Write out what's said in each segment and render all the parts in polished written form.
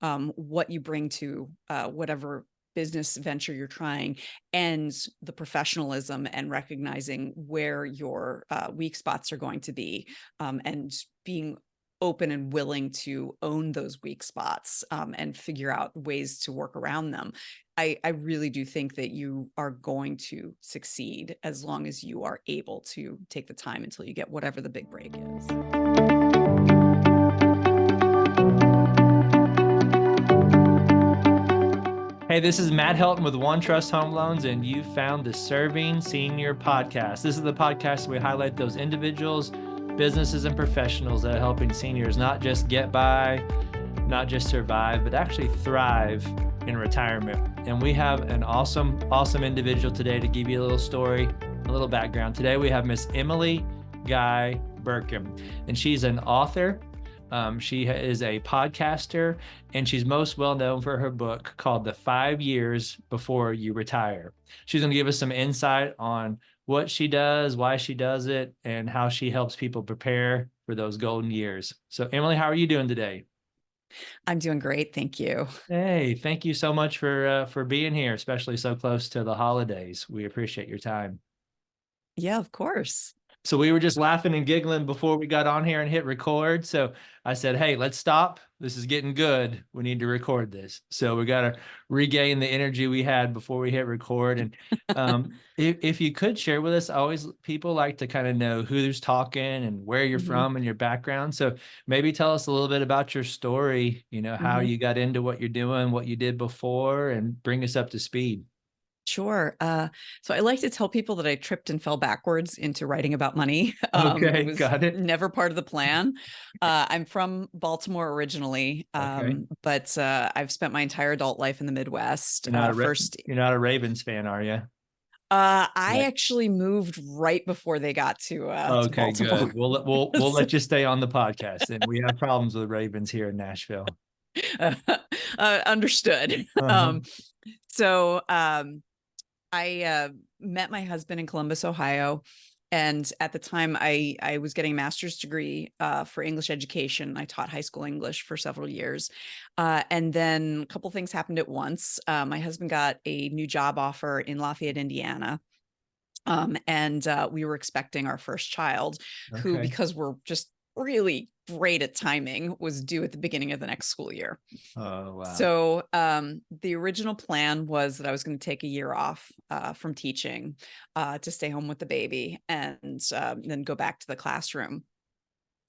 what you bring to whatever business venture you're trying, and the professionalism and recognizing where your weak spots are going to be, and being open and willing to own those weak spots, and figure out ways to work around them. I really do think that you are going to succeed as long as you are able to take the time until you get whatever the big break is. Hey, this is Matt Helton with One Trust Home Loans, and you found the Serving Senior podcast. This is the podcast where we highlight those individuals, businesses, and professionals that are helping seniors not just get by, not just survive, but actually thrive in retirement. And we have an awesome individual today to give you a little story, a little background. Today we have Miss Emily Guy Birken, and she's an author. She is a podcaster, and she's most well known for her book called The 5 Years Before You Retire. She's going to give us some insight on what she does, why she does it, and how she helps people prepare for those golden years. So, Emily, how are you doing today? I'm doing great. Thank you. Hey, thank you so much for being here, especially so close to the holidays. We appreciate your time. Yeah, of course. So we were just laughing and giggling before we got on here and hit record. So I said, hey, let's stop. This is getting good. We need to record this. So we got to regain the energy we had before we hit record. And if you could share with us, people like to kind of know who's talking and where you're from and your background. So maybe tell us a little bit about your story, how you got into what you're doing, what you did before, and bring us up to speed. Sure. So I like to tell people that I tripped and fell backwards into writing about money. Okay, It was got it. never part of the plan. I'm from Baltimore originally, Okay. but I've spent my entire adult life in the Midwest. You're not a Ravens fan, are you? I Right. actually moved right before they got to Okay, Baltimore. good. We'll let you stay on the podcast, and we have problems with Ravens here in Nashville. Understood. Uh-huh. So I met my husband in Columbus, Ohio. And at the time, I was getting a master's degree for English education. I taught high school English for several years. And then a couple things happened at once. My husband got a new job offer in Lafayette, Indiana. And we were expecting our first child, who, Okay. because we're just really great at timing, was due at the beginning of the next school year. Oh, wow. So the original plan was that I was going to take a year off from teaching to stay home with the baby, and then go back to the classroom.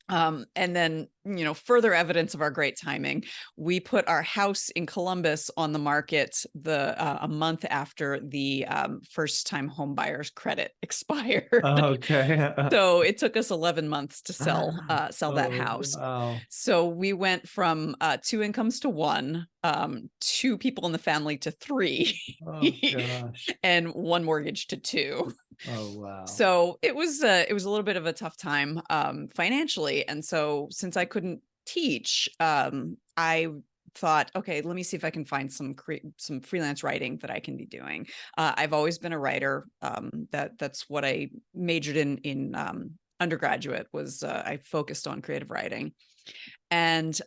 And then, further evidence of our great timing, we put our house in Columbus on the market a month after the first time home buyers credit expired. Okay. So it took us 11 months to sell that Oh, house. wow. So we went from 2 incomes to 1, 2 people in the family to 3, Oh, gosh. and 1 mortgage to 2. Oh, wow. So it was a little bit of a tough time financially. And so since I couldn't teach, I thought, okay, let me see if I can find some freelance writing that I can be doing. I've always been a writer. That's what I majored in undergraduate. Was I focused on creative writing. And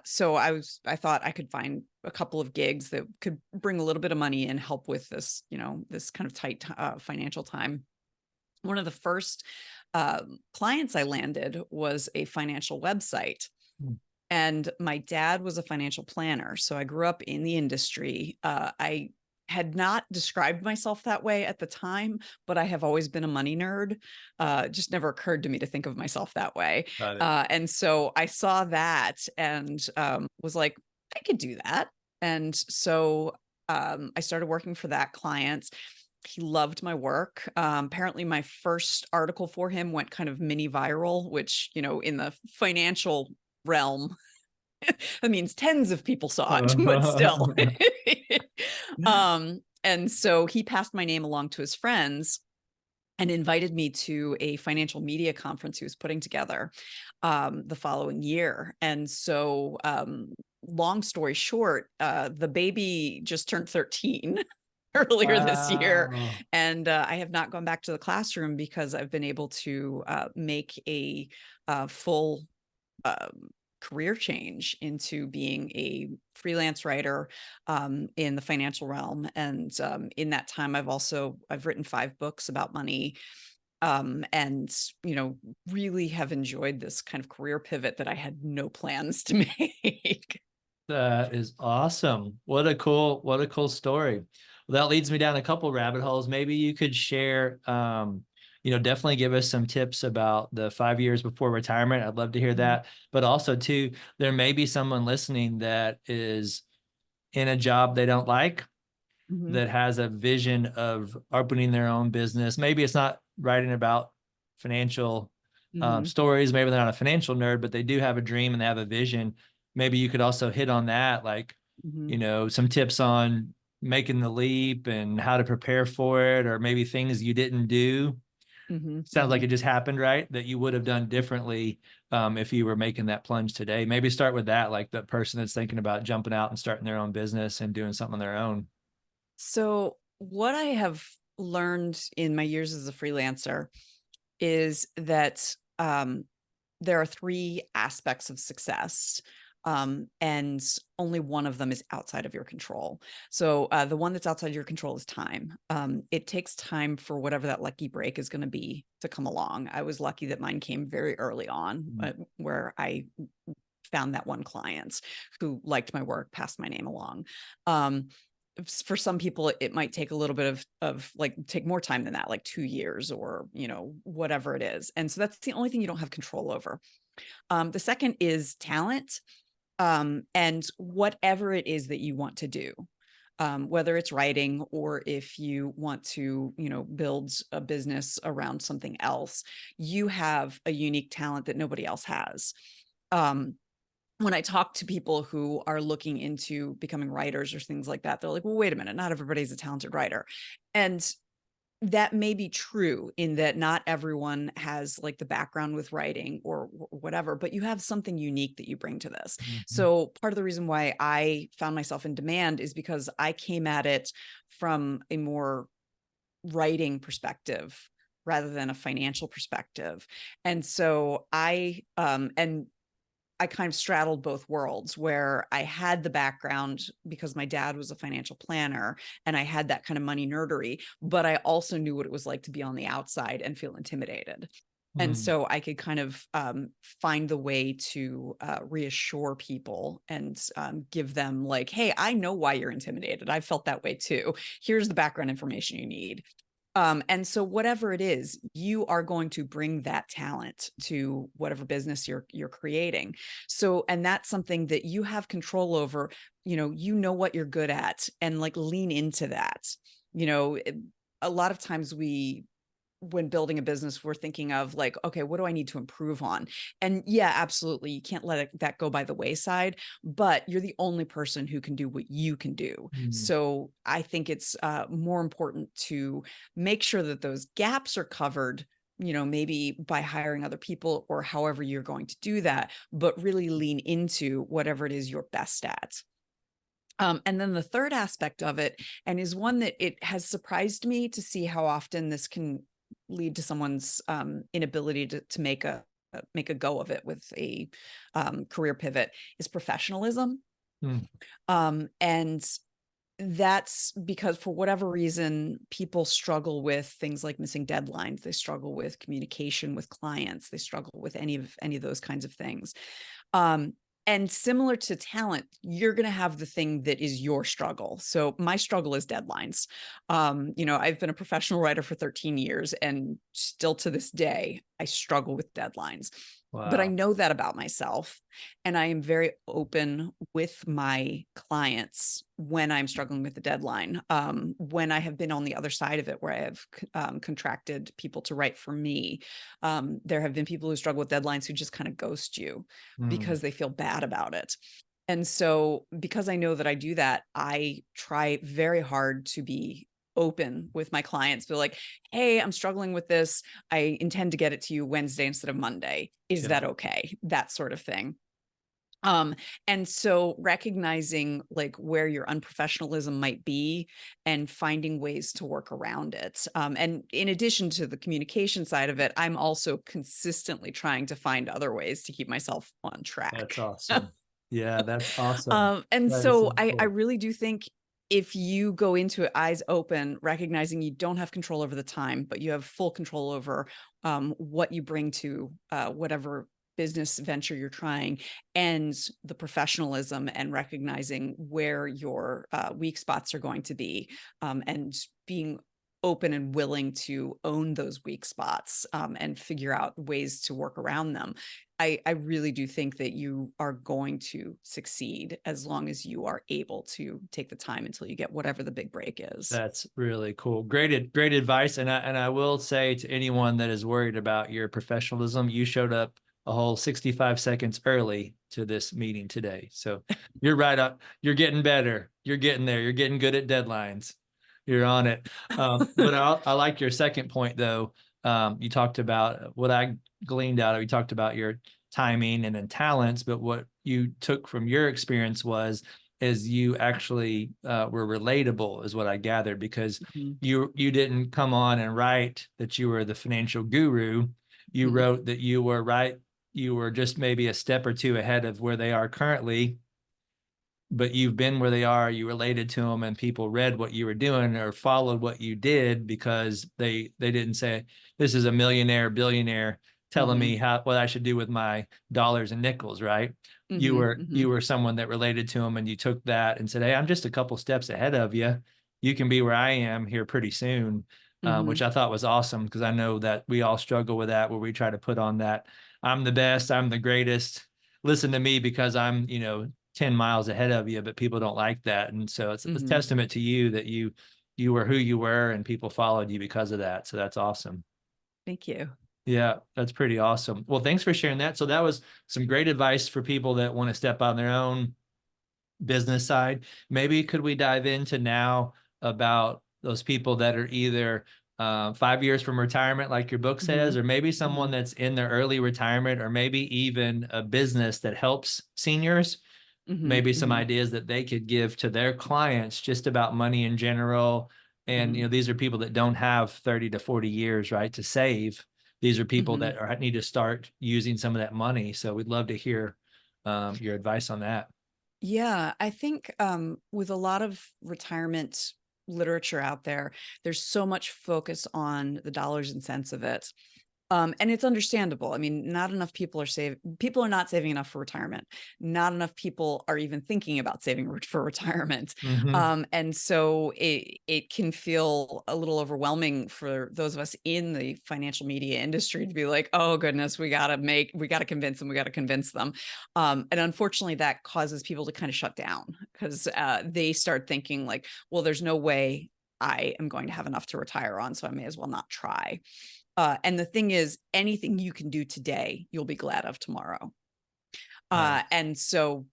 so I thought I could find a couple of gigs that could bring a little bit of money and help with this, this kind of tight financial time. One of the first clients I landed was a financial website. Hmm. And my dad was a financial planner. So I grew up in the industry. I had not described myself that way at the time, but I have always been a money nerd. It just never occurred to me to think of myself that way. Got it. And so I saw that and was like, I could do that. And so I started working for that client. He loved my work. Apparently my first article for him went kind of mini viral, which, in the financial realm, that means tens of people saw it, but still. And so he passed my name along to his friends and invited me to a financial media conference he was putting together the following year. And so long story short, the baby just turned 13 earlier this year. Wow. And I have not gone back to the classroom because I've been able to make a full career change into being a freelance writer in the financial realm. And in that time, I've written 5 books about money, and really have enjoyed this kind of career pivot that I had no plans to make. That is awesome. What a cool story. Well, that leads me down a couple rabbit holes. Maybe you could share, definitely give us some tips about the 5 years before retirement. I'd love to hear Mhm. that. But also too, there may be someone listening that is in a job they don't like, Mhm. that has a vision of opening their own business. Maybe it's not writing about financial Mhm. stories. Maybe they're not a financial nerd, but they do have a dream and they have a vision. Maybe you could also hit on that, like, Mhm. some tips on making the leap and how to prepare for it, or maybe things you didn't do. Mhm. Sounds like Mhm. it just happened, right? That you would have done differently if you were making that plunge today. Maybe start with that, like the person that's thinking about jumping out and starting their own business and doing something on their own. So, what I have learned in my years as a freelancer is that there are 3 aspects of success, and only one of them is outside of your control. So, the one that's outside your control is time. It takes time for whatever that lucky break is going to be to come along. I was lucky that mine came very early on, where I found that one client who liked my work, passed my name along. Um, for some people, it might take a little bit of like take more time than that, like 2 years or whatever it is. And so that's the only thing you don't have control over. The second is talent, and whatever it is that you want to do. Whether it's writing or if you want to, build a business around something else, you have a unique talent that nobody else has. Um, when I talk to people who are looking into becoming writers or things like that, they're like, well, wait a minute, not everybody's a talented writer. And that may be true in that not everyone has like the background with writing or whatever, but you have something unique that you bring to this. Mhm. So part of the reason why I found myself in demand is because I came at it from a more writing perspective rather than a financial perspective. And so I kind of straddled both worlds where I had the background because my dad was a financial planner and I had that kind of money nerdery, but I also knew what it was like to be on the outside and feel intimidated. And Mm. so I could kind of find the way to reassure people and give them like, hey, I know why you're intimidated. I felt that way too. Here's the background information you need. And so whatever it is, you are going to bring that talent to whatever business you're creating. So, and that's something that you have control over, what you're good at and like lean into that. You know, it- a lot of times when building a business, we're thinking of like, okay, what do I need to improve on? And yeah, absolutely. You can't that go by the wayside, but you're the only person who can do what you can do. Mm. So I think it's more important to make sure that those gaps are covered, maybe by hiring other people or however you're going to do that, but really lean into whatever it is you're best at. And then the third aspect of it, and is one that it has surprised me to see how often this can lead to someone's inability to make a go of it with a career pivot, is professionalism. Mm. And that's because for whatever reason, people struggle with things like missing deadlines. They struggle with communication with clients. They struggle with any of those kinds of things. Um, and similar to talent, you're going to have the thing that is your struggle. So my struggle is deadlines. I've been a professional writer for 13 years and still to this day, I struggle with deadlines. But I Wow. know that about myself. And I am very open with my clients when I'm struggling with the deadline. When I have been on the other side of it, where I have contracted people to write for me, there have been people who struggle with deadlines who just kind of ghost you Mm. because they feel bad about it. And so, because I know that I do that, I try very hard to be open with my clients, be like, hey, I'm struggling with this. I intend to get it to you Wednesday instead of Monday. Is Yeah. that okay? That sort of thing. Um, and so recognizing like where your unprofessionalism might be and finding ways to work around it. And in addition to the communication side of it, I'm also consistently trying to find other ways to keep myself on That's track. awesome. Yeah, that's awesome. And That is so so I cool. really do think if you go into it eyes open, recognizing you don't have control over the time, but you have full control over what you bring to whatever business venture you're trying, and the professionalism and recognizing where your weak spots are going to be, and being open and willing to own those weak spots, and figure out ways to work around them. I really do think that you are going to succeed as long as you are able to take the time until you get whatever the big break is. That's really cool. Great advice. And I will say to anyone that is worried about your professionalism, you showed up a whole 65 seconds early to this meeting today. So you're right up. You're getting better. You're getting there. You're getting good at deadlines. You're on it. But I like your second point though. You talked about what I gleaned out of. You talked about your timing and then talents, but what you took from your experience was is you actually were relatable, is what I gathered, because Mhm. you didn't come on and write that you were the financial guru. You Mhm. wrote that you were right. You were just maybe a step or two ahead of where they are currently, but you've been where they are, you related to them, and people read what you were doing or followed what you did because they didn't say, this is a millionaire, billionaire telling me Mhm. how what I should do with my dollars and nickels, right? You Mhm. were you Mhm. were someone that related to them, and you took that and said, hey, I'm just a couple steps ahead of you. You can be where I am here pretty soon. Which Mhm. I thought was awesome, because I know that we all struggle with that, where we try to put on that, I'm the best, I'm the greatest, listen to me because I'm, 10 miles ahead of you, but people don't like that. And so it's a Mhm. testament to you that you were who you were and people followed you because of that. So that's awesome. Thank you. Yeah, that's pretty awesome. Well, thanks for sharing that. So that was some great advice for people that want to step on their own business side. Maybe could we dive into now about those people that are either 5 years from retirement, like your book says, Mhm. or maybe someone Mhm. that's in their early retirement, or maybe even a business that helps seniors, Mhm. maybe some Mhm. ideas that they could give to their clients just about money in general. And Mhm. these are people that don't have 30 to 40 years, right, to save. These are people Mhm. that need to start using some of that money. So we'd love to hear your advice on that. Yeah, I think with a lot of retirement literature out there, there's so much focus on the dollars and cents of it. And it's understandable. I mean, not enough people are not saving enough for retirement. Not enough people are even thinking about saving for retirement. Mm-hmm. And so it can feel a little overwhelming for those of us in the financial media industry to be like, oh goodness, we gotta convince them, we gotta convince them. And unfortunately, that causes people to kind of shut down because they start thinking like, well, there's no way I am going to have enough to retire on, so I may as well not try. And the thing is, anything you can do today, you'll be glad of tomorrow. Nice. And so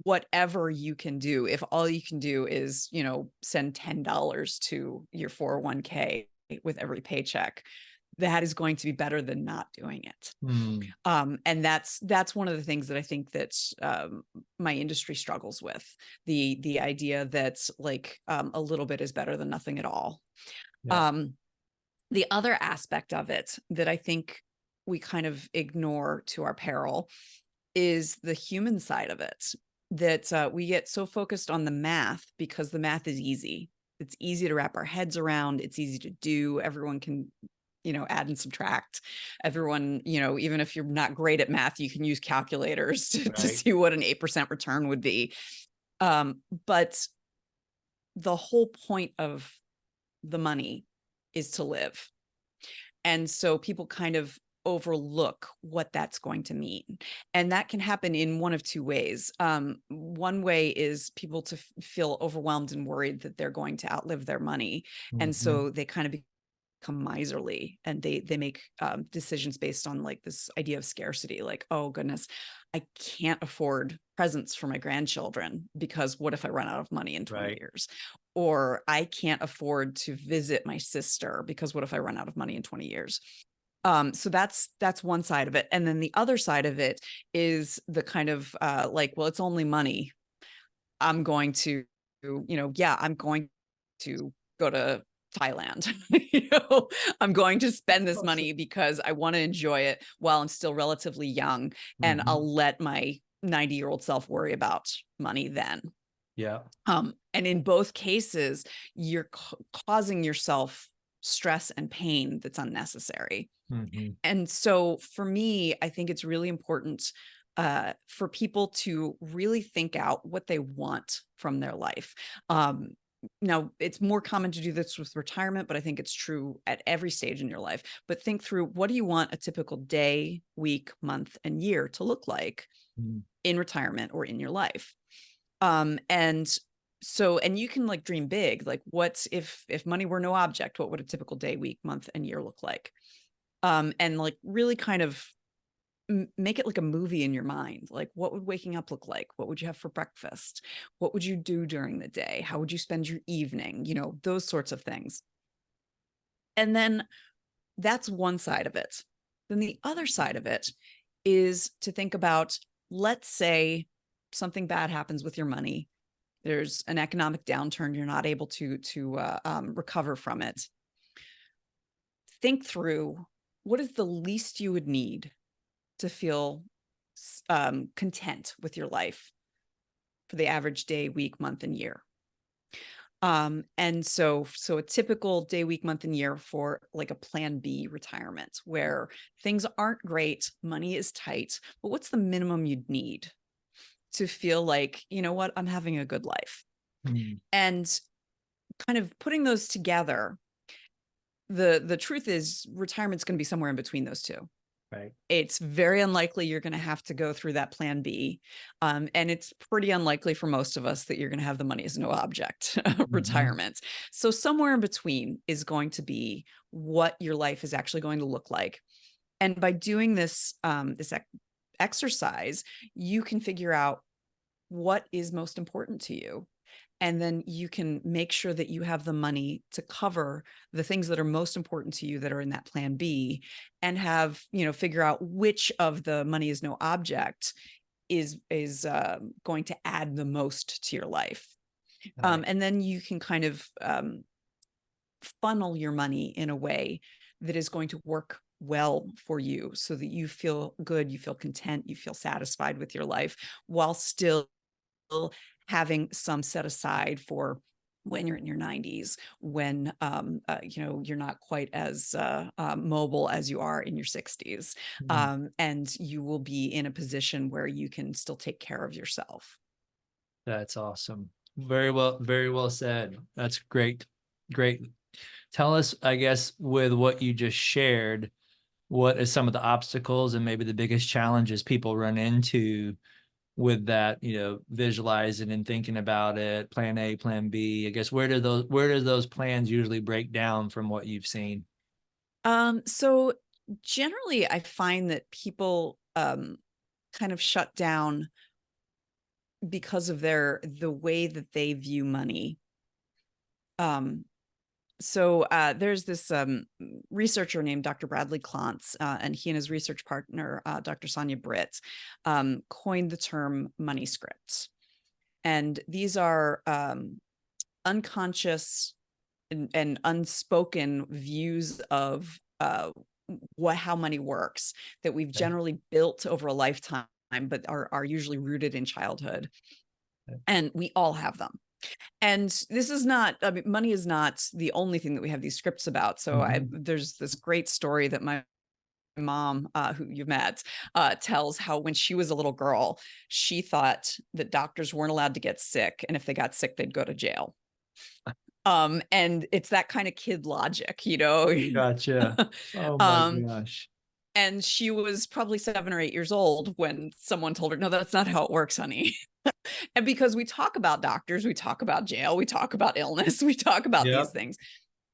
whatever you can do, if all you can do is, send $10 to your 401k with every paycheck, that is going to be better than not doing it. Hmm. And that's one of the things that I think that my industry struggles with, the idea that like a little bit is better than nothing at all. Yeah. Um, the other aspect of it that I think we kind of ignore to our peril is the human side of it, that we get so focused on the math because the math is easy. It's easy to wrap our heads around. It's easy to do. Everyone can, add and subtract. Everyone, even if you're not great at math, you can use calculators to Right. see what an 8% return would be. But the whole point of the money is to live. And so people kind of overlook what that's going to mean. And that can happen in one of two ways. One way is people to feel overwhelmed and worried that they're going to outlive their money. And Mm-hmm. so they kind of become miserly, and they make decisions based on like this idea of scarcity, like, oh goodness, I can't afford presents for my grandchildren because what if I run out of money in 20 Right. years? Or I can't afford to visit my sister because what if I run out of money in 20 years? So that's one side of it. And then the other side of it is the kind of like, well, it's only money. I'm going to, I'm going to go to Thailand. I'm going to spend this money because I want to enjoy it while I'm still relatively young. And I'll let my 90-year-old self worry about money then. Yeah. And in both cases, you're causing yourself stress and pain that's unnecessary. And so for me, I think it's really important for people to really think out what they want from their life. Now, it's more common to do this with retirement, but I think it's true at every stage in your life. But think through, what do you want a typical day, week, month, and year to look like in retirement or in your life? And you can like dream big, like what if money were no object, what would a typical day, week, month, and year look like? And like really kind of make it like a movie in your mind. Like, what would waking up look like? What would you have for breakfast? What would you do during the day? How would you spend your evening? Those sorts of things. And then that's one side of it. Then the other side of it is to think about, let's say something bad happens with your money. There's an economic downturn. You're not able to recover from it. Think through, what is the least you would need to feel content with your life for the average day, week, month, and year? And so a typical day, week, month, and year for like a plan B retirement, where things aren't great, money is tight, but what's the minimum you'd need to feel like, you know what, I'm having a good life? And kind of putting those together, the truth is retirement's going to be somewhere in between those two. Right. It's very unlikely you're going to have to go through that plan B. And it's pretty unlikely for most of us that you're going to have the money as no object retirement. So somewhere in between is going to be what your life is actually going to look like. And by doing this, exercise, you can figure out what is most important to you. And then you can make sure that you have the money to cover the things that are most important to you that are in that plan B, and have, figure out which of the money is no object is going to add the most to your life. Right. And then you can kind of funnel your money in a way that is going to work well for you, so that you feel good, you feel content, you feel satisfied with your life, while still having some set aside for when you're in your 90s, when you're not quite as mobile as you are in your 60s, and you will be in a position where you can still take care of yourself. That's awesome. Very well said. That's great. Tell us, I guess, with what you just shared, what are some of the obstacles and maybe the biggest challenges people run into with that, visualizing and thinking about it, plan A, plan B? I guess, where do those plans usually break down from what you've seen? So generally I find that people kind of shut down because of the way that they view money. So there's this researcher named Dr. Bradley Klontz, and he and his research partner, Dr. Sonia Britt, coined the term money scripts. And these are unconscious and unspoken views of how money works that we've generally built over a lifetime, but are usually rooted in childhood. And we all have them. And this is not, money is not the only thing that we have these scripts about. So there's this great story that my mom, who you've met, tells how when she was a little girl, she thought that doctors weren't allowed to get sick. And if they got sick, they'd go to jail. And it's that kind of kid logic, Gotcha. Oh my gosh. And she was probably 7 or 8 years old when someone told her, no, that's not how it works, honey. And because we talk about doctors, we talk about jail, we talk about illness, we talk about these things.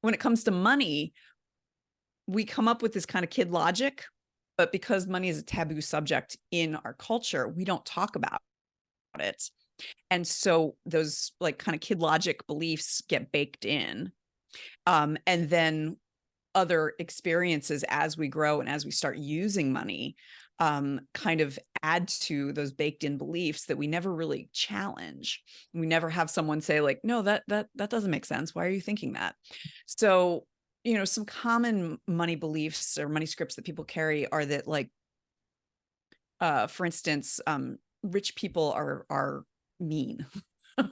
When it comes to money, we come up with this kind of kid logic, but because money is a taboo subject in our culture, we don't talk about it. And so those like kind of kid logic beliefs get baked in. And then other experiences as we grow and as we start using money, kind of add to those baked in beliefs that we never really challenge. We never have someone say like, no, that doesn't make sense. Why are you thinking that? So, some common money beliefs or money scripts that people carry are that, like, for instance, rich people are mean,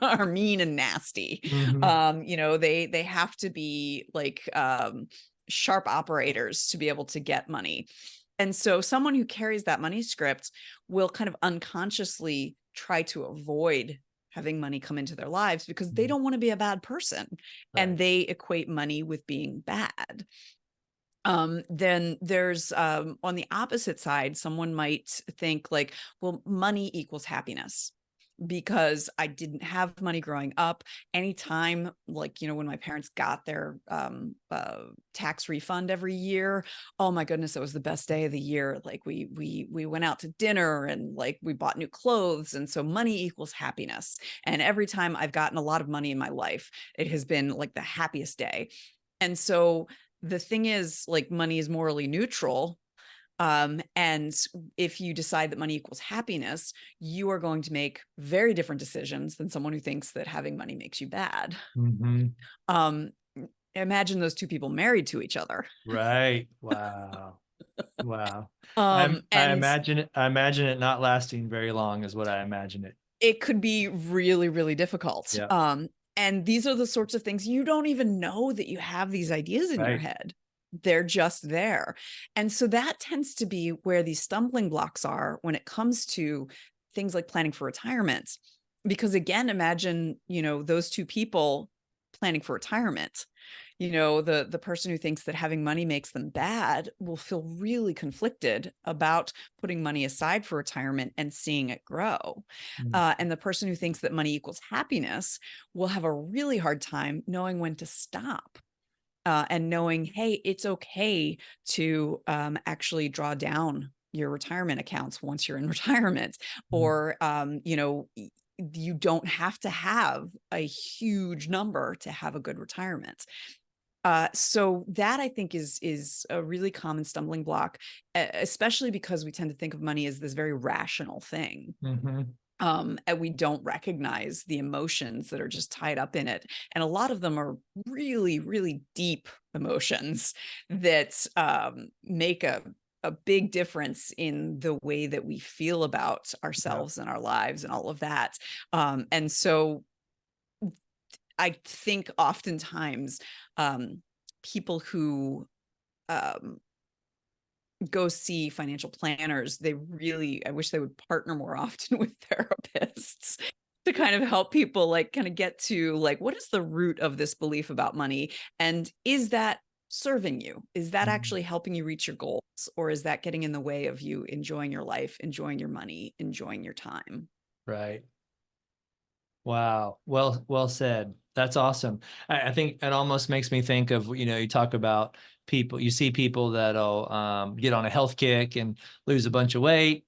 are mean and nasty. Mhm. They have to be like, sharp operators to be able to get money. And so someone who carries that money script will kind of unconsciously try to avoid having money come into their lives because they don't want to be a bad person, and Right. they equate money with being bad. Then there's, on the opposite side, someone might think like, well, money equals happiness because I didn't have money growing up. Anytime, like, when my parents got their tax refund every year, oh my goodness, it was the best day of the year. Like we went out to dinner and like we bought new clothes. And so money equals happiness. And every time I've gotten a lot of money in my life, it has been like the happiest day. And so the thing is, like, money is morally neutral. And if you decide that money equals happiness, you are going to make very different decisions than someone who thinks that having money makes you bad. Mhm. Um, Imagine those two people married to each other. Right. Wow. Wow. And I imagine it not lasting very long is what I imagine it. it could be really, really difficult. Yeah. And these are the sorts of things you don't even know that you have these ideas in your Right. head. They're just there. And so that tends to be where these stumbling blocks are when it comes to things like planning for retirement. Because again, imagine, those two people planning for retirement. The person who thinks that having money makes them bad will feel really conflicted about putting money aside for retirement and seeing it grow. Mm. And the person who thinks that money equals happiness will have a really hard time knowing when to stop. And knowing, hey, it's okay to actually draw down your retirement accounts once you're in retirement, Mm. or you don't have to have a huge number to have a good retirement. So that, I think, is a really common stumbling block, especially because we tend to think of money as this very rational thing. Mhm. And we don't recognize the emotions that are just tied up in it. And a lot of them are really, really deep emotions that make a big difference in the way that we feel about Yeah. ourselves and our lives and all of that. And so I think oftentimes, people who um, go see financial planners, I wish they would partner more often with therapists to kind of help people, like, kind of get to, like, what is the root of this belief about money? And is that serving you? Is that Mhm. actually helping you reach your goals? Or is that getting in the way of you enjoying your life, enjoying your money, enjoying your time? Right. Wow. Well said. That's awesome. I think it almost makes me think of, you talk about people, you see people that'll get on a health kick and lose a bunch of weight.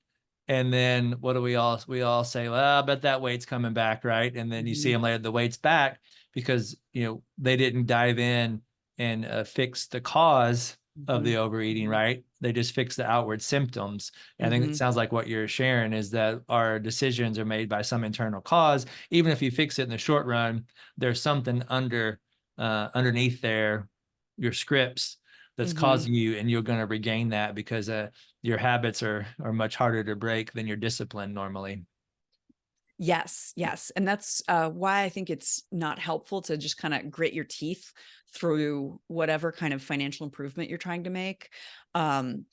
And then what do we all say, well, I bet that weight's coming back, right? And then you see Mhm. them later, the weight's back because, they didn't dive in and fix the cause of the Mhm. overeating, Mhm. right? They just fix the outward symptoms. And I think it Mhm. sounds like what you're sharing is that our decisions are made by some internal cause. Even if you fix it in the short run, there's something underneath there, your scripts, that's Mhm. causing you, and you're going to regain that because your habits are much harder to break than your discipline normally. Yes, yes. And that's why I think it's not helpful to just kind of grit your teeth through whatever kind of financial improvement you're trying to make. Um,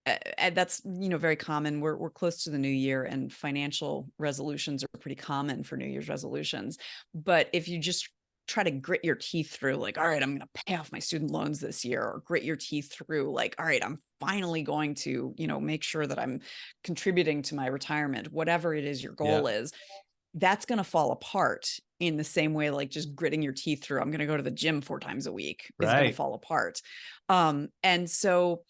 and that's, very common. We're close to the new year, and financial resolutions are pretty common for New Year's resolutions. But if you just try to grit your teeth through, like, all right, I'm going to pay off my student loans this year, or grit your teeth through, like, all right, I'm finally going to, make sure that I'm contributing to my retirement, whatever it is your Yeah. goal is, that's going to fall apart in the same way, like just gritting your teeth through, I'm going to go to the gym 4 times a week, is going to Right. fall apart. And so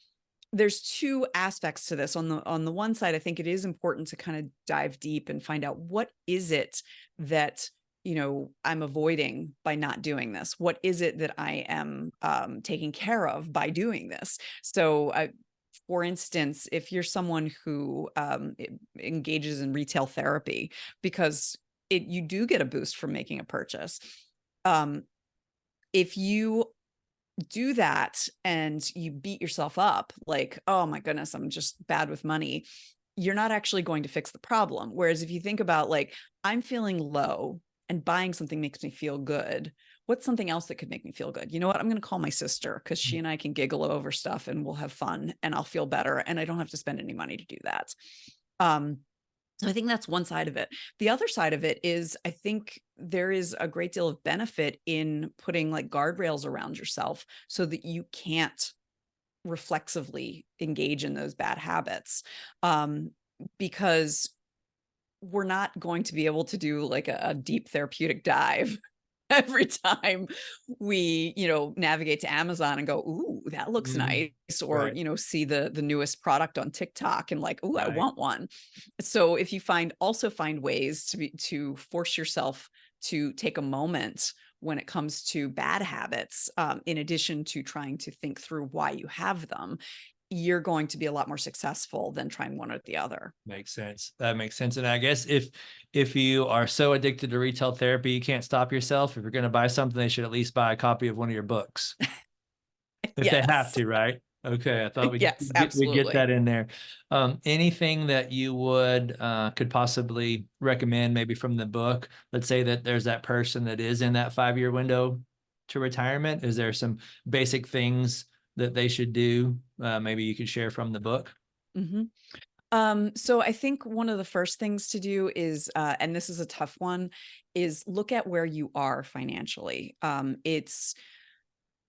there's two aspects to this. On the one side, I think it is important to kind of dive deep and find out, what is it that I'm avoiding by not doing this? What is it that I am taking care of by doing this? So for instance, if you're someone who engages in retail therapy, because you do get a boost from making a purchase. If you do that and you beat yourself up, like, oh my goodness, I'm just bad with money, you're not actually going to fix the problem. Whereas if you think about, like, I'm feeling low and buying something makes me feel good. What's something else that could make me feel good? You know what? I'm going to call my sister, because she and I can giggle over stuff and we'll have fun and I'll feel better and I don't have to spend any money to do that. So I think that's one side of it. The other side of it is, I think there is a great deal of benefit in putting like guardrails around yourself so that you can't reflexively engage in those bad habits. Because we're not going to be able to do like a deep therapeutic dive every time we, navigate to Amazon and go, ooh, that looks nice, or, Right. See the newest product on TikTok and like, ooh, I Right. want one. So if you also find ways to force yourself to take a moment when it comes to bad habits, in addition to trying to think through why you have them, you're going to be a lot more successful than trying one or the other. Makes sense. That makes sense. And I guess if you are so addicted to retail therapy, you can't stop yourself. If you're going to buy something, they should at least buy a copy of one of your books if they have Yes. to, right? Okay, I thought Yes, we'd get absolutely. that in there. Anything that you would could possibly recommend, maybe from the book? Let's say that there's that person that is in that 5-year window to retirement. Is there some basic things that they should do? Maybe you could share from the book. Mhm. So I think one of the first things to do is, and this is a tough one, is look at where you are financially. It's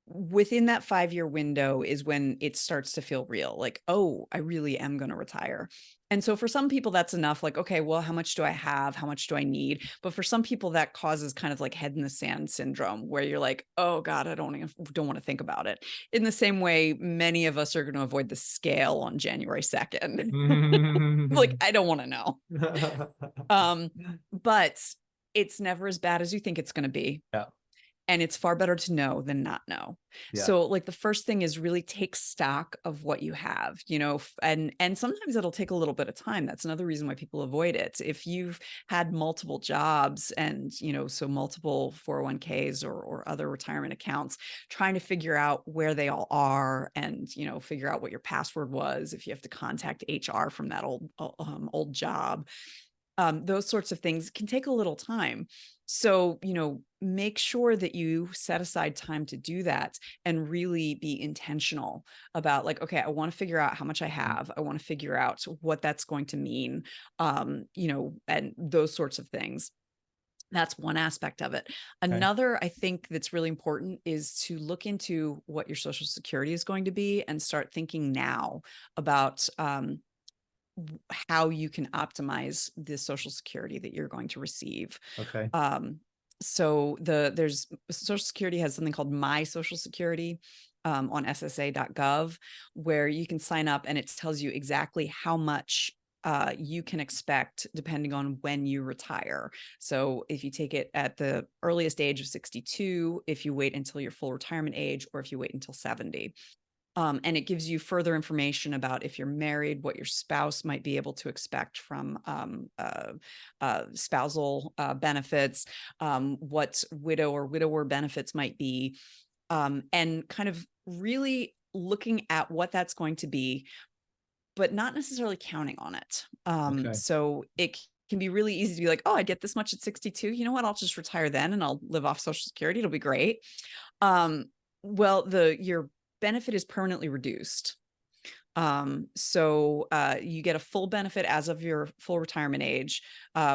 within that 5-year window is when it starts to feel real, like, oh, I really am going to retire. And so for some people that's enough, like, okay, well, how much do I have? How much do I need? But for some people that causes kind of like head in the sand syndrome, where you're like, oh God, I don't want to think about it. In the same way, many of us are going to avoid the scale on January 2nd. Like, I don't want to know. Um, but it's never as bad as you think it's going to be. Yeah. And it's far better to know than not know. Yeah. So like the first thing is really take stock of what you have, and sometimes it'll take a little bit of time. That's another reason why people avoid it. If you've had multiple jobs and, so multiple 401ks or other retirement accounts, trying to figure out where they all are and, figure out what your password was, if you have to contact HR from that old job, those sorts of things can take a little time. So, make sure that you set aside time to do that and really be intentional about, like, okay, I want to figure out how much I have. I want to figure out what that's going to mean, and those sorts of things. That's one aspect of it. Okay. Another, I think, that's really important is to look into what your Social Security is going to be and start thinking now about, how you can optimize the Social Security that you're going to receive. Okay. So there's Social Security has something called My Social Security, on SSA.gov, where you can sign up and it tells you exactly how much you can expect depending on when you retire. So if you take it at the earliest age of 62, if you wait until your full retirement age, or if you wait until 70. And it gives you further information about if you're married, what your spouse might be able to expect from spousal benefits, what widow or widower benefits might be, and kind of really looking at what that's going to be, but not necessarily counting on it. Okay. So it can be really easy to be like, oh, I get this much at 62. You know what? I'll just retire then and I'll live off Social Security. It'll be great. Um, well, your benefit is permanently reduced. So you get a full benefit as of your full retirement age,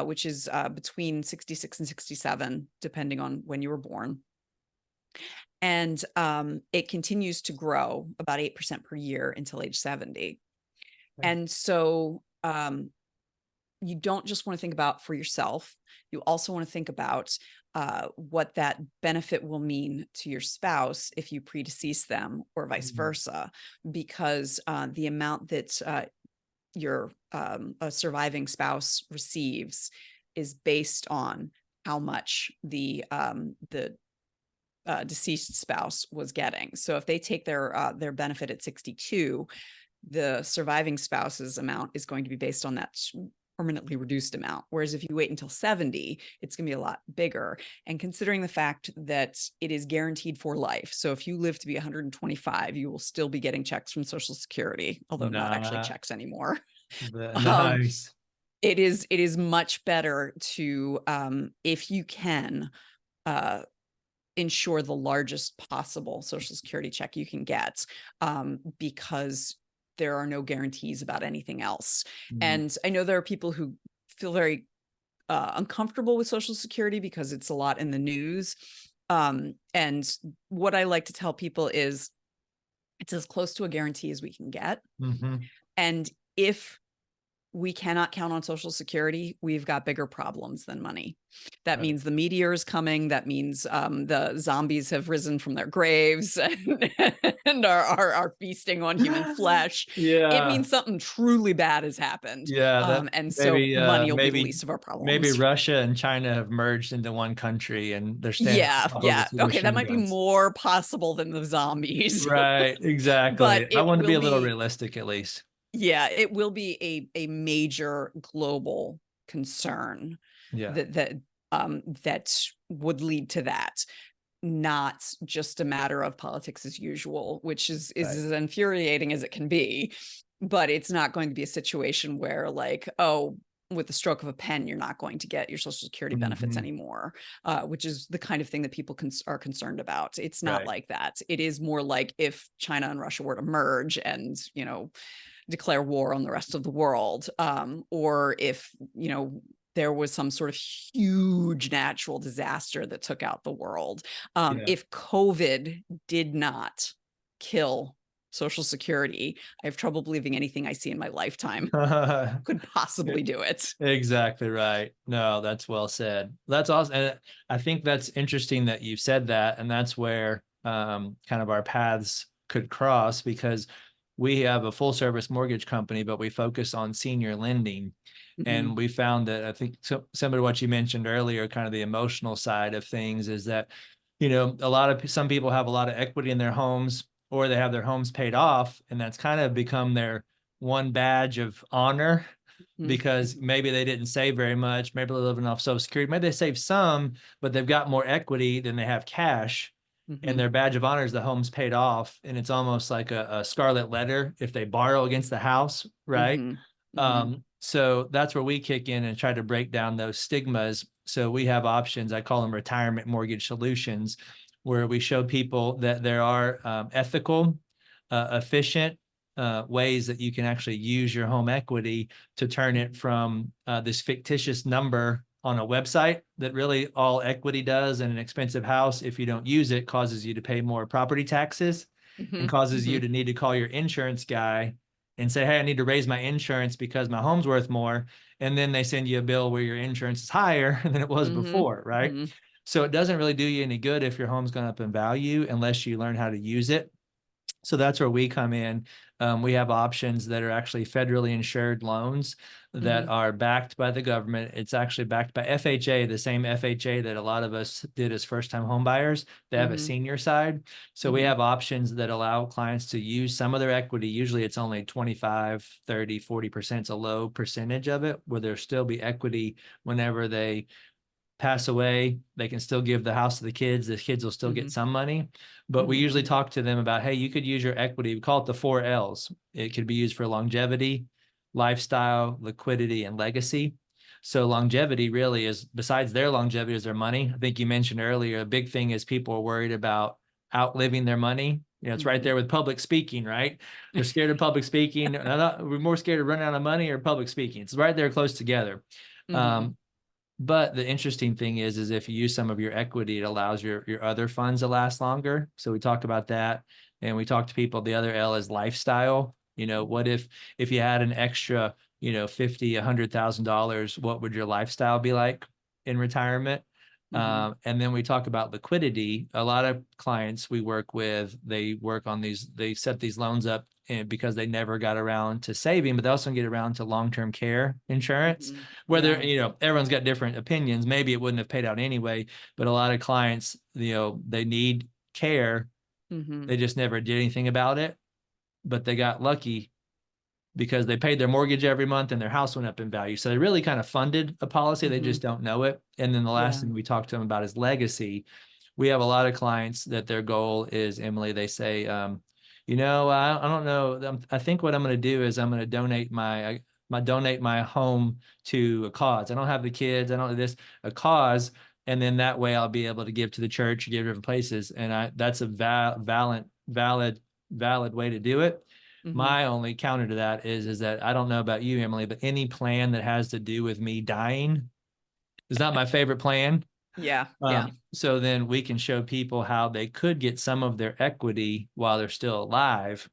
which is between 66 and 67, depending on when you were born. And it continues to grow about 8% per year until age 70. Okay. And so you don't just want to think about for yourself. You also want to think about what that benefit will mean to your spouse if you predecease them, or vice versa, because the amount that your a surviving spouse receives is based on how much the deceased spouse was getting. So if they take their benefit at 62, the surviving spouse's amount is going to be based on that permanently reduced amount. Whereas if you wait until 70, it's going to be a lot bigger. And considering the fact that it is guaranteed for life. So if you live to be 125, you will still be getting checks from Social Security, although not actually Nah, checks anymore. Um, nice. it is much better to, if you can, ensure the largest possible Social Security check you can get, because there are no guarantees about anything else. Mhm. And I know there are people who feel very uncomfortable with Social Security because it's a lot in the news. And what I like to tell people is it's as close to a guarantee as we can get. Mhm. And if we cannot count on Social Security, we've got bigger problems than money. That Right. means the meteor is coming. That means the zombies have risen from their graves and are feasting on human flesh. It Yeah. means something truly bad has happened. Yeah, that And so maybe money will be the least of our maybe problems. Russia and China have merged into one country and they're standing Yeah, on top of yeah. us with Okay, that machine might be guns. more possible than the zombies, Right, but exactly. I it want to be will a little be, realistic at least. yeah, it will be a major global concern Yeah, that would lead to that, not just a matter of politics as usual, which is right. as infuriating as it can be. But it's not going to be a situation where, like, oh, with the stroke of a pen, you're not going to get your Social Security benefits Mhm. anymore, which is the kind of thing that people are concerned about. It's not Right. like that. It is more like if China and Russia were to merge and, declare war on the rest of the world, or if, there was some sort of huge natural disaster that took out the world. Yeah. If COVID did not kill Social Security, I have trouble believing anything I see in my lifetime could possibly do it. Exactly right. No, that's well said. That's awesome. And I think that's interesting that you said that. And that's where kind of our paths could cross because we have a full service mortgage company, but we focus on senior lending. Mhm, And we found that I think similar to what you mentioned earlier, kind of the emotional side of things is that, some people have a lot of equity in their homes or they have their homes paid off. And that's kind of become their one badge of honor mhm, because maybe they didn't save very much. Maybe they're living off Social Security. Maybe they saved some, but they've got more equity than they have cash. And mhm, their badge of honor is the home's paid off. And it's almost like a scarlet letter if they borrow against the house, right? mhm, mhm, So that's where we kick in and try to break down those stigmas. So we have options. I call them retirement mortgage solutions, where we show people that there are ethical, efficient ways that you can actually use your home equity to turn it from this fictitious number on a website that really all equity does in an expensive house, if you don't use it, causes you to pay more property taxes and mhm, causes you mhm, to need to call your insurance guy and say, hey, I need to raise my insurance because my home's worth more. And then they send you a bill where your insurance is higher than it was mhm, before, right? mhm, So it doesn't really do you any good if your home's gone up in value unless you learn how to use it. So that's where we come in. We have options that are actually federally insured loans that mhm, are backed by the government. It's actually backed by FHA, the same FHA that a lot of us did as first-time home buyers. They have a mhm, senior side. So we mhm, have options that allow clients to use some of their equity. Usually it's only 25, 30, 40%. It's a low percentage of it, where there still be equity whenever they pass away, they can still give the house to the kids. The kids will still get mhm, some money. But we mhm, usually talk to them about, hey, you could use your equity. We call it the 4 L's. It could be used for longevity, lifestyle, liquidity, and legacy. So longevity really is, besides their longevity, is their money. I think you mentioned earlier, a big thing is people are worried about outliving their money. It's right mhm. there with public speaking, right? They're scared of public speaking. We're more scared of running out of money or public speaking. It's right there close together. Mhm, Um, but the interesting thing is if you use some of your equity, it allows your other funds to last longer. So we talk about that, and we talk to people. The other L is lifestyle. What if you had an extra, 50, $100,000, what would your lifestyle be like in retirement? mhm, And then we talk about liquidity. A lot of clients we work with, they work on these, they set these loans up and because they never got around to saving, but they also get around to long-term care insurance. Mhm. Whether, Yeah. everyone's got different opinions. Maybe it wouldn't have paid out anyway, but a lot of clients, they need care. Mhm. They just never did anything about it, but they got lucky because they paid their mortgage every month and their house went up in value. So they really kind of funded a policy. They just Mhm. don't know it. And then the last Yeah. thing we talked to them about is legacy. We have a lot of clients that their goal is, Emily, they say, I don't know. I think what I'm going to do is I'm going to donate my home to a cause. I don't have the kids. I don't do this, a cause. And then that way I'll be able to give to the church, give to different places. And that's a valid way to do it. Mhm. My only counter to that is that I don't know about you, Emily, but any plan that has to do with me dying is not my favorite plan. Yeah. Yeah. So then we can show people how they could get some of their equity while they're still alive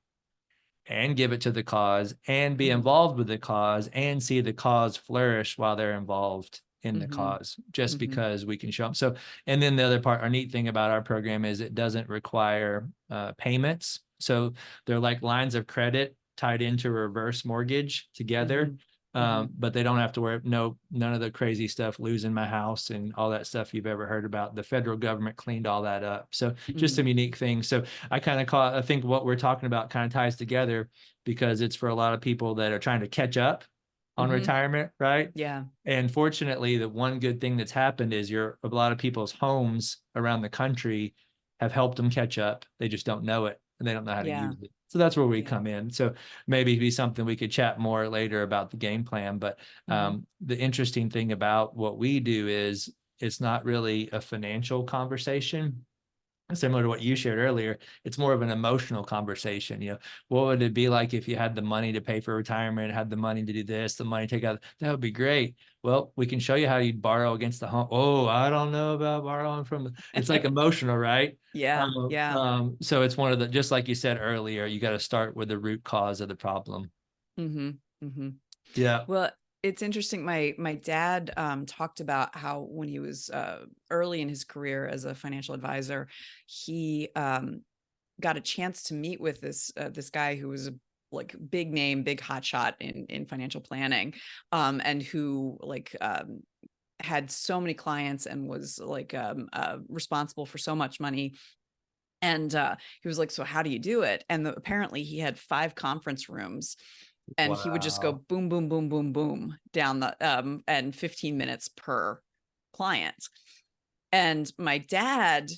and give it to the cause and be Mhm. involved with the cause and see the cause flourish while they're involved in the Mhm. cause, just Mhm. because we can show them. So, and then the other part, our neat thing about our program is it doesn't require payments. So they're like lines of credit tied into a reverse mortgage together. Mhm. Mhm. But they don't have to worry, none of the crazy stuff, losing my house and all that stuff you've ever heard about. The federal government cleaned all that up. So just Mhm. some unique things. So I think what we're talking about kind of ties together, because it's for a lot of people that are trying to catch up on Mhm. retirement, right? Yeah. And fortunately, the one good thing that's happened is a lot of people's homes around the country have helped them catch up. They just don't know it and they don't know how to Yeah. use it. So that's where we Yeah. come in. So maybe it'd be something we could chat more later about the game plan. But Mhm. the interesting thing about what we do is it's not really a financial conversation, similar to what you shared earlier. It's more of an emotional conversation. What would it be like if you had the money to pay for retirement, had the money to do this, the money to take out? That would be great. Well, we can show you how you'd borrow against the home. Oh, I don't know about borrowing from. It's like emotional, right? Yeah. Yeah. So it's one of the, just like you said earlier, you got to start with the root cause of the problem. Mhm. Mhm. Yeah. Well, it's interesting. My dad talked about how when he was early in his career as a financial advisor, he got a chance to meet with this guy who was a like big name, big hotshot in financial planning, and who had so many clients and was responsible for so much money. And he was like, "So how do you do it?" And apparently he had 5 conference rooms, and he would just go Wow. boom, boom, boom, boom, boom down the and 15 minutes per client. And my dad,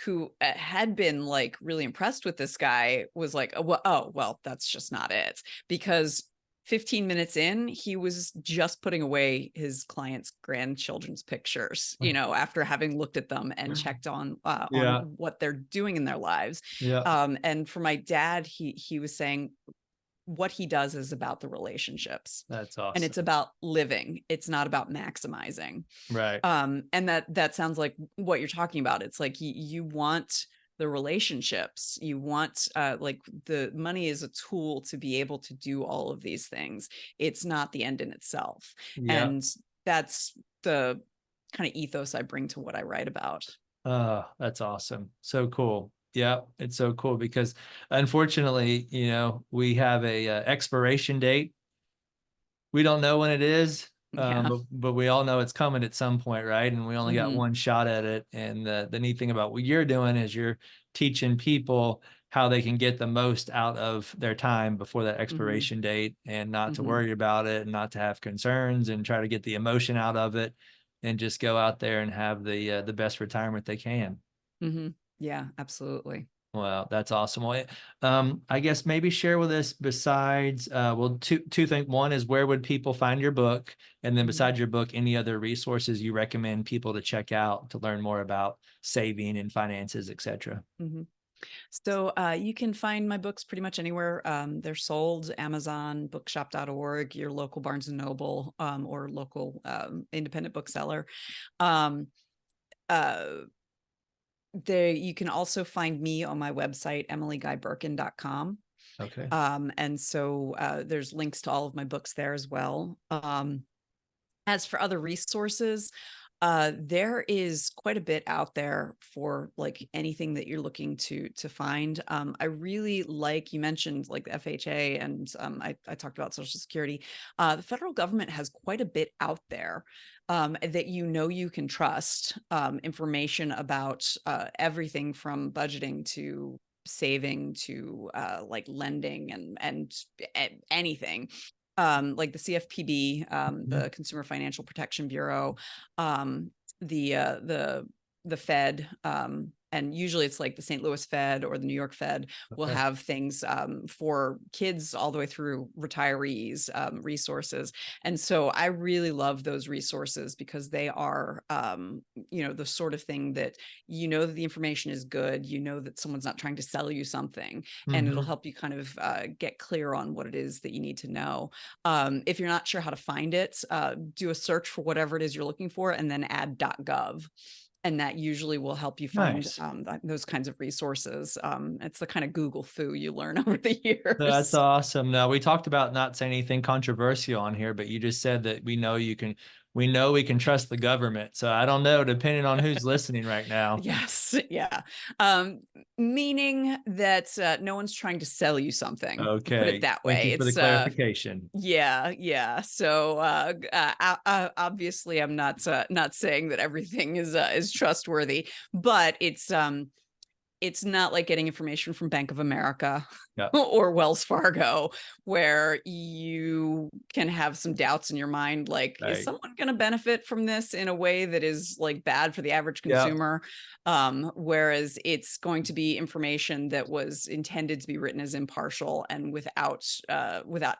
who had been like really impressed with this guy, was like, well, that's just not it. Because 15 minutes in, he was just putting away his clients' grandchildren's pictures, after having looked at them and checked on Yeah. what they're doing in their lives. Yeah. And for my dad, he was saying what he does is about the relationships, That's and it's awesome. about living. It's not about maximizing. Right. And that sounds like what you're talking about. It's like you want the relationships, you want like the money is a tool to be able to do all of these things. It's not the end in itself. Yeah. And that's the kind of ethos I bring to what I write about. Oh, that's awesome. So cool. Yeah, it's so cool because unfortunately, we have a expiration date. We don't know when it is, Yeah. but we all know it's coming at some point, right? And we only got Hmm. one shot at it. And the neat thing about what you're doing is you're teaching people how they can get the most out of their time before that Hmm. expiration date, and not to Hmm. worry about it and not to have concerns and try to get the emotion out of it, and just go out there and have the best retirement they can. Hmm. Yeah, absolutely. Well, that's awesome. Well, I guess maybe share with us besides, two things. One is, where would people find your book? And then Mhm. besides your book, any other resources you recommend people to check out to learn more about saving and finances, etc. Mhm. So you can find my books pretty much anywhere. They're sold: Amazon, bookshop.org, your local Barnes and Noble, or local independent bookseller. Um, uh, there, you can also find me on my website, emilyguyBirken.com. Okay. And so there's links to all of my books there as well. As for other resources, There is quite a bit out there for like anything that you're looking to find. I really like, you mentioned like the FHA, and I talked about Social Security. The federal government has quite a bit out there that you can trust. Information about everything from budgeting to saving to like lending and anything. Like the CFPB, the Consumer Financial Protection Bureau, the Fed, and usually it's like the St. Louis Fed or the New York Fed will Okay. have things for kids all the way through retirees, resources. And so I really love those resources because they are, the sort of thing that that the information is good, that someone's not trying to sell you something, and it'll Mm-hmm. help you kind of get clear on what it is that you need to know. If you're not sure how to find it, do a search for whatever it is you're looking for and then add .gov. And that usually will help you find Nice. those kinds of resources. It's the kind of Google foo you learn over the That's years. awesome. Now, we talked about not saying anything controversial on here, but you just said that we know we can trust the government. So I don't know, depending on who's listening right now. Yes, yeah. Meaning that no one's trying to sell you something. Put it Okay. that Thank way. you for the It's clarification. yeah. So obviously, I'm not saying that everything is trustworthy, but it's not like getting information from Bank of America Yeah. or Wells Fargo, where you can have some doubts in your mind, like, is Right. someone going to benefit from this in a way that is like bad for the average Yeah. consumer? Whereas it's going to be information that was intended to be written as impartial and without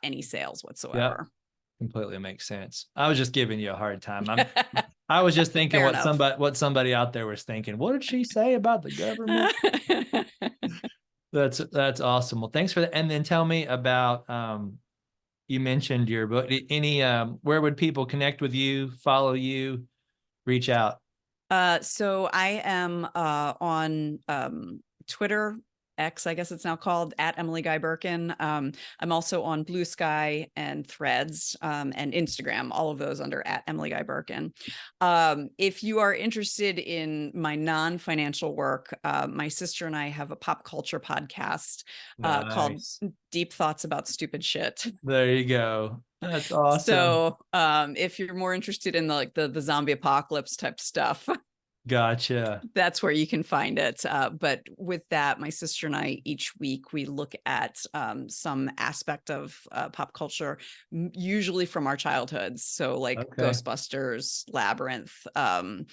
any sales Yeah. whatsoever. Completely makes sense. I was just giving you a hard time. I was just thinking Fair enough. what somebody out there was thinking. What did she say about the government? That's awesome. Well, thanks for that. And then tell me about you mentioned your book. Any where would people connect with you, follow you, reach out? So I am on Twitter, X, I guess it's now called, at Emily Guy Birken. I'm also on Blue Sky and Threads, and Instagram, all of those under at Emily Guy Birken. If you are interested in my non-financial work, my sister and I have a pop culture podcast called Nice. Deep Thoughts About Stupid Shit. There you go. That's awesome. So if you're more interested in the zombie apocalypse type stuff, Gotcha. that's where you can find it. But with that, my sister and I, each week, we look at some aspect of pop culture, usually from our childhoods. So like Okay. Ghostbusters, Labyrinth, the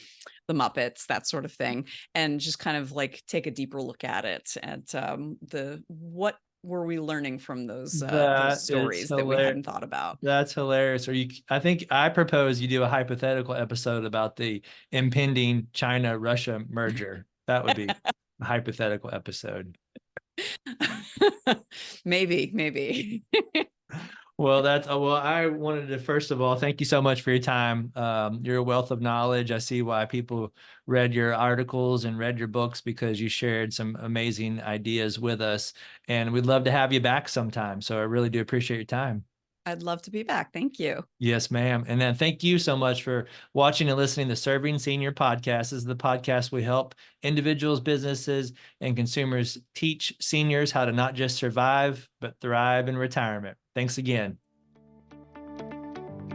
Muppets, that sort of thing. And just kind of like take a deeper look at it and what were we learning from those That is stories that we hadn't thought about. That's hilarious. I think I propose you do a hypothetical episode about the impending China-Russia merger. That would be a hypothetical episode. Maybe. Well, I wanted to, first of all, thank you so much for your time. You're a wealth of knowledge. I see why people read your articles and read your books, because you shared some amazing ideas with us, and we'd love to have you back sometime. So I really do appreciate your time. I'd love to be back. Thank you. Yes, ma'am. And then thank you so much for watching and listening to Serving Senior Podcast. This is the podcast we help individuals, businesses, and consumers teach seniors how to not just survive, but thrive in retirement. Thanks again.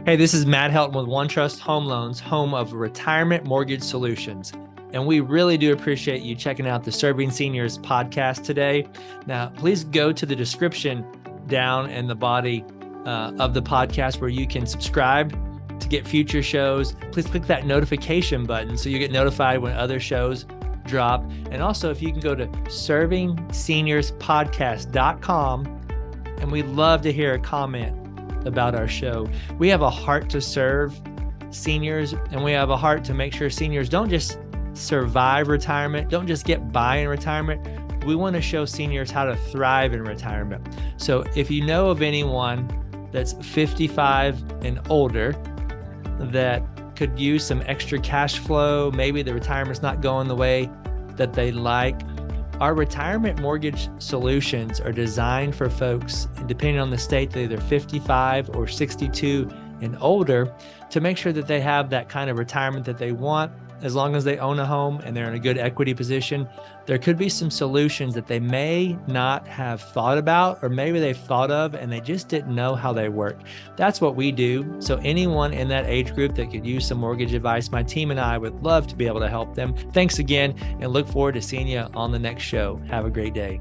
Hey, this is Matt Helton with OneTrust Home Loans, home of retirement mortgage solutions. And we really do appreciate you checking out the Serving Seniors podcast today. Now, please go to the description down in the body of the podcast where you can subscribe to get future shows. Please click that notification button so you get notified when other shows drop. And also, if you can go to servingseniourspodcast.com, and we'd love to hear a comment about our show. We have a heart to serve seniors, and we have a heart to make sure seniors don't just survive retirement, don't just get by in retirement. We want to show seniors how to thrive in retirement. So if you know of anyone that's 55 and older that could use some extra cash flow, maybe the retirement's not going the way that they like, our retirement mortgage solutions are designed for folks, depending on the state, they're either 55 or 62 and older to make sure that they have that kind of retirement that they want. As long as they own a home and they're in a good equity position, there could be some solutions that they may not have thought about, or maybe they've thought of and they just didn't know how they work. That's what we do. So anyone in that age group that could use some mortgage advice, my team and I would love to be able to help them. Thanks again, and look forward to seeing you on the next show. Have a great day.